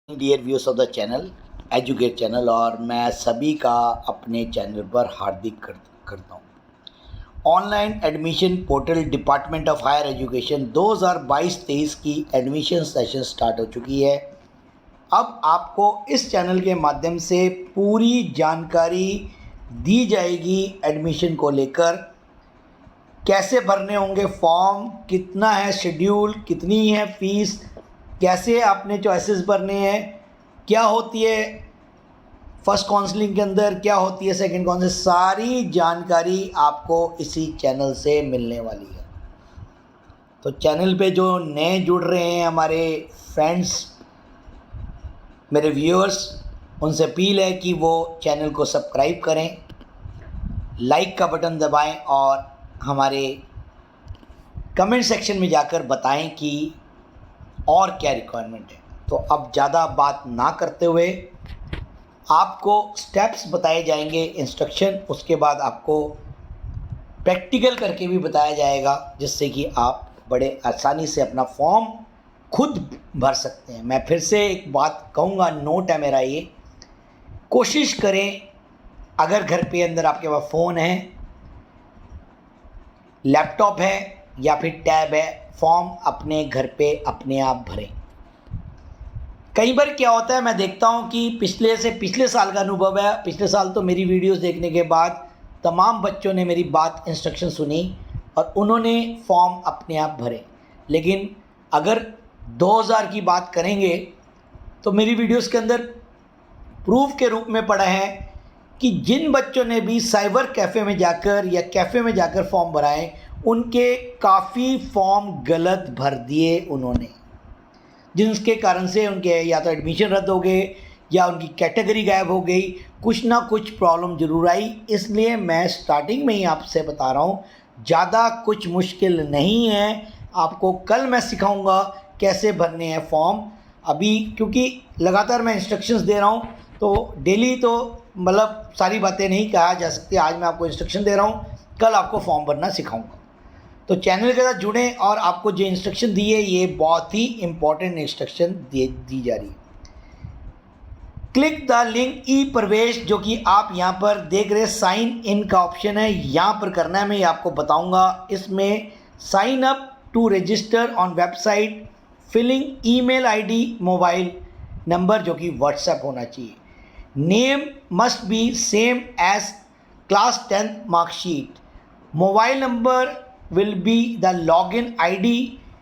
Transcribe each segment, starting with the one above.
Dear viewers of the channel educate channel, और मैं सभी का अपने चैनल पर हार्दिक करता हूँ। Online admission portal department of higher education 2022-23 की एडमिशन सेशन स्टार्ट हो चुकी है। अब आपको इस चैनल के माध्यम से पूरी जानकारी दी जाएगी एडमिशन को लेकर। कैसे भरने होंगे फॉर्म, कितना है शेड्यूल, कितनी है फ़ीस, कैसे आपने चॉइसेस भरने हैं, क्या होती है फर्स्ट काउंसलिंग के अंदर, क्या होती है सेकंड काउंसलिंग, सारी जानकारी आपको इसी चैनल से मिलने वाली है। तो चैनल पे जो नए जुड़ रहे हैं हमारे फ्रेंड्स, मेरे व्यूअर्स, उनसे अपील है कि वो चैनल को सब्सक्राइब करें, लाइक का बटन दबाएं और हमारे कमेंट सेक्शन में जाकर बताएं कि और क्या रिक्वायरमेंट है। तो अब ज़्यादा बात ना करते हुए आपको स्टेप्स बताए जाएंगे, इंस्ट्रक्शन, उसके बाद आपको प्रैक्टिकल करके भी बताया जाएगा, जिससे कि आप बड़े आसानी से अपना फॉर्म खुद भर सकते हैं। मैं फिर से एक बात कहूँगा, नोट है मेरा ये, कोशिश करें अगर घर पे अंदर आपके पास फ़ोन है, लैपटॉप है या फिर टैब है, फॉर्म अपने घर पे अपने आप भरें। कई बार क्या होता है, मैं देखता हूँ कि पिछले साल का अनुभव है, पिछले साल तो मेरी वीडियोस देखने के बाद तमाम बच्चों ने मेरी बात, इंस्ट्रक्शन सुनी और उन्होंने फॉर्म अपने आप भरे। लेकिन अगर 2000 की बात करेंगे तो मेरी वीडियोस के अंदर प्रूफ के रूप में पड़ा है कि जिन बच्चों ने भी साइबर कैफ़े में जाकर या कैफ़े में जाकर फॉर्म भराए, उनके काफ़ी फॉर्म गलत भर दिए उन्होंने, जिनके कारण से उनके या तो एडमिशन रद्द हो गए या उनकी कैटेगरी गायब हो गई, कुछ ना कुछ प्रॉब्लम ज़रूर आई। इसलिए मैं स्टार्टिंग में ही आपसे बता रहा हूँ, ज़्यादा कुछ मुश्किल नहीं है। आपको कल मैं सिखाऊंगा कैसे भरने हैं फॉर्म। अभी क्योंकि लगातार मैं इंस्ट्रक्शंस दे रहा हूँ, तो डेली तो मतलब सारी बातें नहीं कहा जा सकती। आज मैं आपको इंस्ट्रक्शन दे रहा हूँ, कल आपको फॉर्म भरना सिखाऊंगा। तो चैनल के साथ जुड़ें और आपको जो इंस्ट्रक्शन दी है, ये बहुत ही इंपॉर्टेंट इंस्ट्रक्शन दी जा रही है। क्लिक द लिंक ई प्रवेश, जो कि आप यहाँ पर देख रहे हैं, साइन इन का ऑप्शन है, यहाँ पर करना है। मैं ये आपको बताऊँगा। इसमें sign up to register on website, filling email ID, mobile number जो कि व्हाट्सएप होना चाहिए, name must be same as class 10th marksheet, mobile number will be the login ID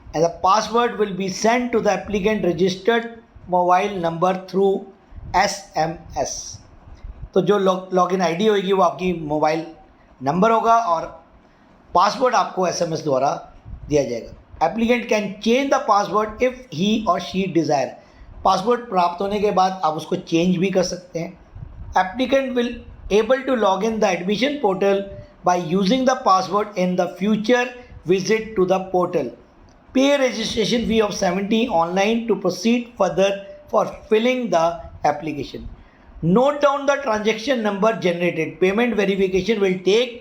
and the password will be sent to the applicant registered mobile number through SMS। तो जो login ID होगी वो आपकी mobile number होगा और password आपको SMS द्वारा दिया जाएगा। Applicant can change the password if he और शी डिज़ायर, पासवर्ड प्राप्त होने के बाद आप उसको चेंज भी कर सकते हैं। Applicant will able to log in the admission portal by using the password in the future visit to the portal. Pay a registration fee of 70 online to proceed further for filling the application. Note down the transaction number generated. Payment verification will take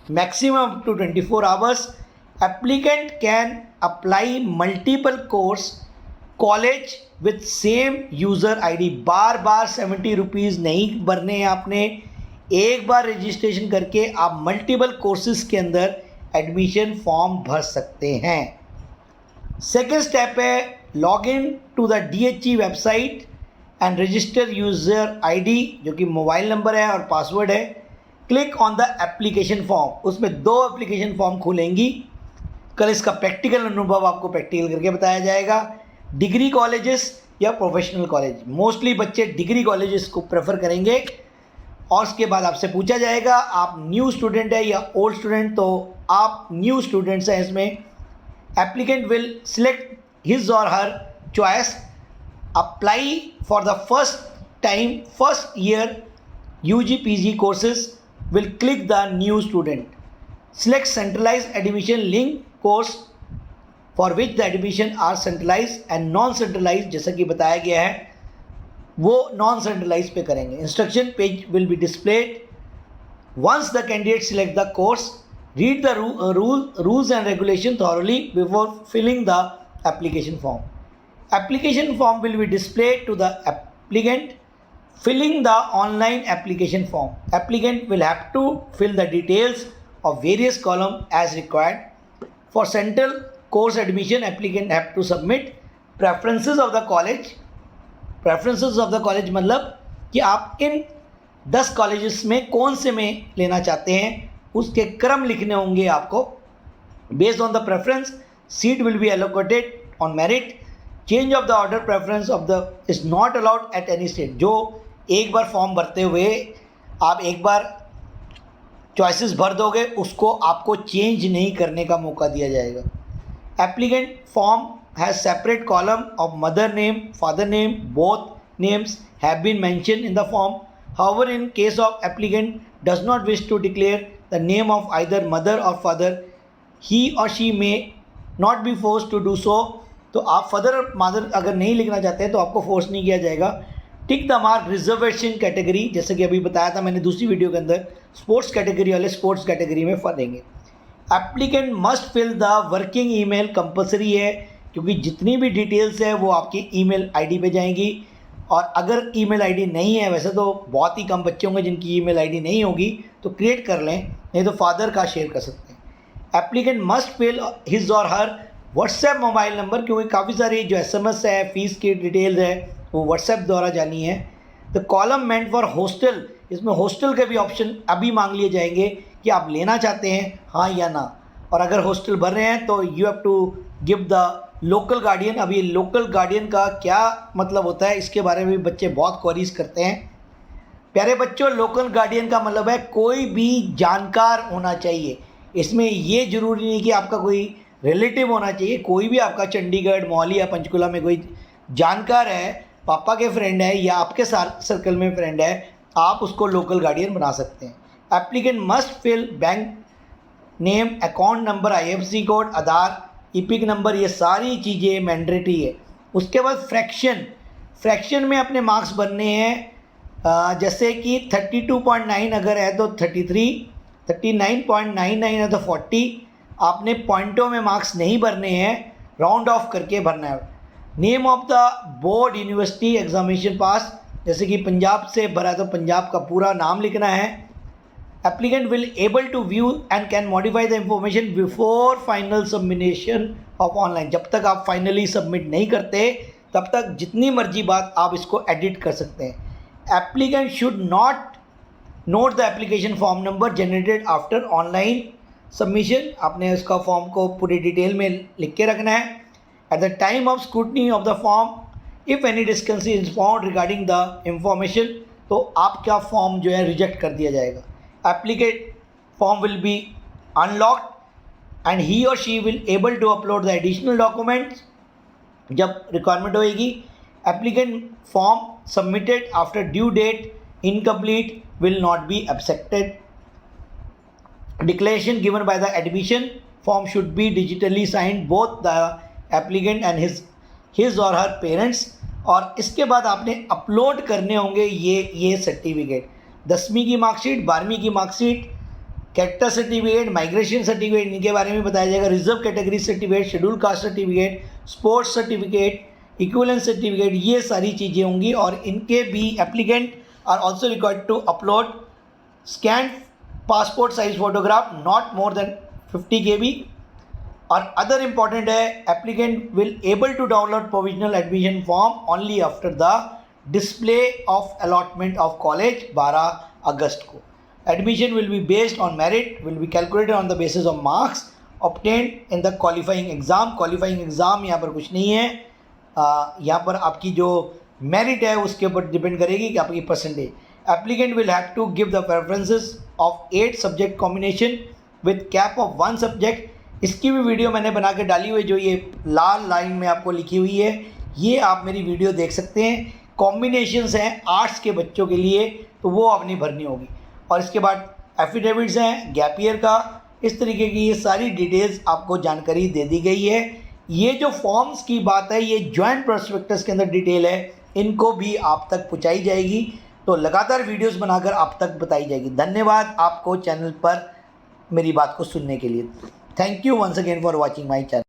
maximum up to 24 hours. Applicant can apply multiple course college with same user ID. Bar bar 70 rupees नहीं भरने हैं आपने। एक बार registration करके आप multiple courses के अंदर admission form भर सकते हैं। सेकेंड स्टेप है, log in to the DHE website and register user ID, जो कि मोबाइल नंबर है और पासवर्ड है। Click on the application form, उसमें 2 एप्लीकेशन फॉर्म खुलेंगी। कल इसका प्रैक्टिकल अनुभव आपको प्रैक्टिकल करके बताया जाएगा। डिग्री कॉलेजेस या प्रोफेशनल कॉलेज, मोस्टली बच्चे डिग्री कॉलेजेस को प्रेफर करेंगे। और उसके बाद आपसे पूछा जाएगा आप न्यू स्टूडेंट है या ओल्ड स्टूडेंट, तो आप न्यू स्टूडेंट्स हैं इसमें। एप्लीकेंट विल सिलेक्ट हिज और her choice, apply for the first time first year UG PG courses, will click the new student, select centralise admission link course for which the admission are centralise and non centralise, जैसा कि बताया गया है वो non centralise पे करेंगे। Instruction page will be displayed once the candidate select the course, read the rules and regulation thoroughly before filling the application form. Application form will be displayed to the applicant filling the online application form. Applicant will have to fill the details of various columns as required. For central course admission, applicant have to submit preferences of the college. Preferences of the college मतलब कि आप इन 10 colleges में कौन से में लेना चाहते हैं, उसके क्रम लिखने होंगे आपको. Based on the preference seat will be allocated on merit. Change of the order preference of the is not allowed at any state. जो एक बार फॉर्म भरते हुए आप एक बार चॉइसेस भर दोगे, उसको आपको चेंज नहीं करने का मौका दिया जाएगा. Applicant form has separate column of mother name, father name. Both names have been mentioned in the form. However in case of applicant does not wish to declare the name of either mother और father, he और she may not be force to do so. तो आप father और mother अगर नहीं लिखना चाहते हैं तो आपको फोर्स नहीं किया जाएगा. Tick the mark reservation category, जैसे कि अभी बताया था मैंने दूसरी वीडियो के अंदर, स्पोर्ट्स कैटेगरी वाले स्पोर्ट्स कैटेगरी में भरेंगे. Applicant must fill the working email, compulsory है क्योंकि जितनी भी डिटेल्स है वो आपकी ईमेल आईडी पे जाएंगी. और अगर ईमेल आईडी नहीं है, वैसे तो बहुत ही कम बच्चे होंगे जिनकी ईमेल आईडी नहीं होगी, तो क्रिएट कर लें, नहीं तो फादर का शेयर कर सकते हैं. एप्लीकेंट मस्ट फिल हिज और हर व्हाट्सएप मोबाइल नंबर, क्योंकि काफ़ी सारी जो SMS है, फीस की डिटेल्स है, वो व्हाट्सएप द्वारा जानी है. The column meant for hostel, इसमें हॉस्टल के भी ऑप्शन अभी मांग लिए जाएंगे कि आप लेना चाहते हैं हाँ या ना. और अगर हॉस्टल भर रहे हैं तो you have to give the local guardian. अब ये लोकल गार्डियन का क्या मतलब होता है, इसके बारे में भी बच्चे बहुत क्वेरीज करते हैं. प्यारे बच्चों, लोकल गार्डियन का मतलब है कोई भी जानकार होना चाहिए. इसमें ये ज़रूरी नहीं कि आपका कोई रिलेटिव होना चाहिए. कोई भी आपका चंडीगढ़, मोहाली या पंचकुला में कोई जानकार है, पापा के फ्रेंड है या आपके सर्कल में फ्रेंड है, आप उसको लोकल गार्डियन बना सकते हैं. Applicant must fill bank name, account number, IFSC code, Aadhaar, EPIC number, ये सारी चीज़ें मैंडेटरी है. उसके बाद फ्रैक्शन में अपने मार्क्स भरने हैं. जैसे कि 32.9 अगर है तो 33, 39.99 है तो 40. आपने पॉइंटों में मार्क्स नहीं भरने हैं, राउंड ऑफ करके भरना है. Name of the board, university, examination पास, जैसे कि पंजाब से भरा है तो पंजाब का पूरा नाम लिखना है. Applicant will able to view and can modify the information before final submission of online. जब तक आप फाइनली सबमिट नहीं करते तब तक जितनी मर्जी बात आप इसको एडिट कर सकते हैं. Applicant should not note the application form number generated after online submission. आपने उसका फॉर्म को पूरी डिटेल में लिख के रखना है. At the time of scrutiny of the form, if any discrepancy is found regarding the information, तो आपका फॉर्म जो है रिजेक्ट कर दिया जाएगा. Applicant form will be unlocked and he और she will able to upload the additional documents जब requirement होएगी. Applicant form submitted after due date incomplete will not be accepted. Declaration given by the admission form should be digitally signed both the applicant and his or her parents. और इसके बाद आपने upload करने होंगे ये certificate. 10वीं की marksheet, 12वीं की marksheet, character certificate, migration certificate, इनके बारे में बताया जाएगा. Reserve category certificate, schedule caste certificate, sports certificate, equivalence certificate, ये सारी चीज़ें होंगी. और इनके भी applicant are also required to upload scan passport size photograph not more than 50 KB. और अदर इम्पॉर्टेंट है, applicant will able to download provisional admission form only after the display of allotment of college 12 अगस्त को. Admission will be based on merit, will be calculated on the basis of marks obtained in the qualifying exam. Qualifying exam यहाँ पर कुछ नहीं है, यहाँ पर आपकी जो मेरिट है उसके ऊपर डिपेंड करेगी कि आपकी percentage. Applicant will have to give the preferences of 8 subject combination with cap of 1 subject. इसकी भी वीडियो मैंने बना के डाली हुई, जो ये लाल लाइन में आपको लिखी हुई है, ये आप मेरी वीडियो देख सकते हैं. कॉम्बिनेशंस हैं आर्ट्स के बच्चों के लिए, तो वो आपने भरनी होगी. और इसके बाद एफिडेविट्स हैं गैप ईयर का. इस तरीके की ये सारी डिटेल्स आपको जानकारी दे दी गई है. ये जो फॉर्म्स की बात है, ये जॉइंट प्रोस्पेक्टस के अंदर डिटेल है, इनको भी आप तक पहुँचाई जाएगी. तो लगातार वीडियोस बनाकर आप तक बताई जाएगी. धन्यवाद आपको चैनल पर मेरी बात को सुनने के लिए. Thank you once again for watching my channel.